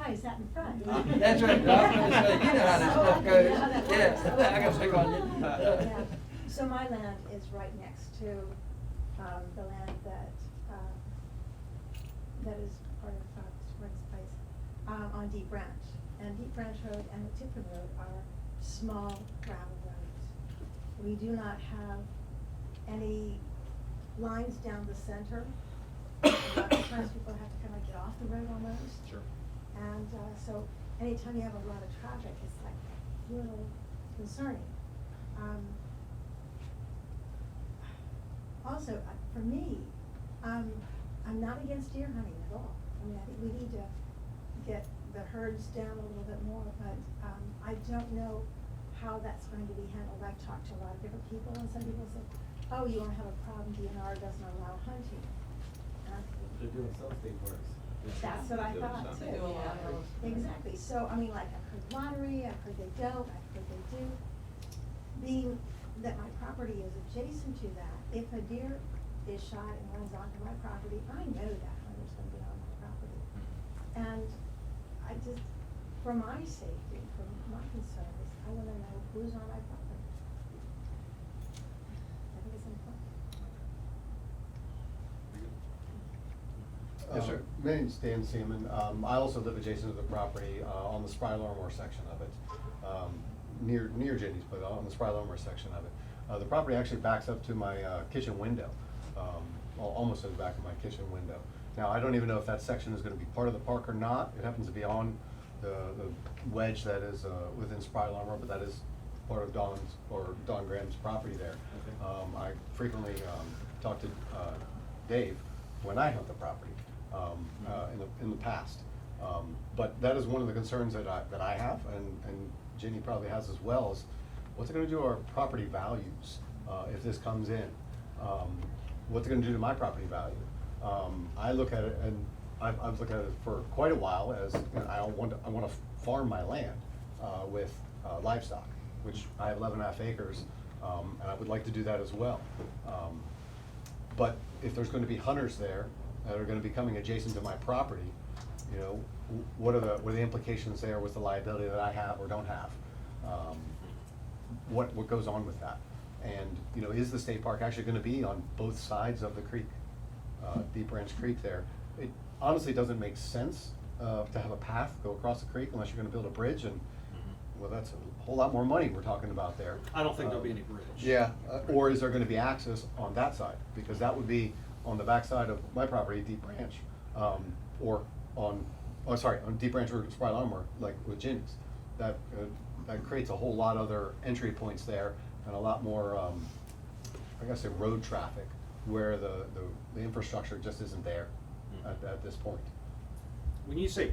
why I sat in front. That's right, I was gonna say, you know how this stuff goes. Yeah, that Yeah, works. I gotta pick on you. Yeah. So my land is right next to, the land that is part of, Springs Place, on Deep Branch. And Deep Branch Road and the Tiffin Road are small gravel roads. We do not have any lines down the center. A lot of times people have to kind of get off the road almost. Sure. And, so anytime you have a lot of traffic, it's like a little concerning. Also, for me, I'm not against deer hunting at all. I mean, I think we need to get the herds down a little bit more, but, I don't know how that's going to be handled. I've talked to a lot of different people, and some people say, oh, you won't have a problem, DNR doesn't allow hunting. And I'm thinking, They're doing some state parks. that's what I thought too. They do a lot of those. Exactly, so, I mean, like, I've heard lottery, I've heard they don't, I've heard they do. Being that my property is adjacent to that, if a deer is shot and runs onto my property, I know that hunter's gonna be on my property. And I just, for my safety, for my concerns, I wanna know who's on my property. I think it's important. Yes, sir. My name's Dan Seaman. I also live adjacent to the property, on the Spry Larmore section of it. Near Jenny's, but on the Spry Larmore section of it. The property actually backs up to my, kitchen window, almost to the back of my kitchen window. Now, I don't even know if that section is gonna be part of the park or not. It happens to be on the wedge that is, within Spry Larmore, but that is part of Don Graham's property there. Okay. I frequently, talk to, Dave when I hunt the property, in the past. But that is one of the concerns that I have, and Jenny probably has as well, is what's it gonna do to our property values, if this comes in? What's it gonna do to my property value? I look at it, and I've looked at it for quite a while as, you know, I wanna farm my land, with, livestock, which I have 11.5 acres, and I would like to do that as well. But if there's gonna be hunters there that are gonna be coming adjacent to my property, you know, what are the implications there with the liability that I have or don't have? What goes on with that? And, you know, is the state park actually gonna be on both sides of the creek, Deep Branch Creek there? It honestly doesn't make sense, to have a path go across the creek unless you're gonna build a bridge, and, well, that's a whole lot more money we're talking about there. I don't think there'll be any bridge. Yeah, or is there gonna be access on that side? Because that would be on the backside of my property, Deep Branch, or on Deep Branch or Spry Larmore, like with Ginny's. That creates a whole lot other entry points there and a lot more, I guess, road traffic, where the infrastructure just isn't there at this point. When you say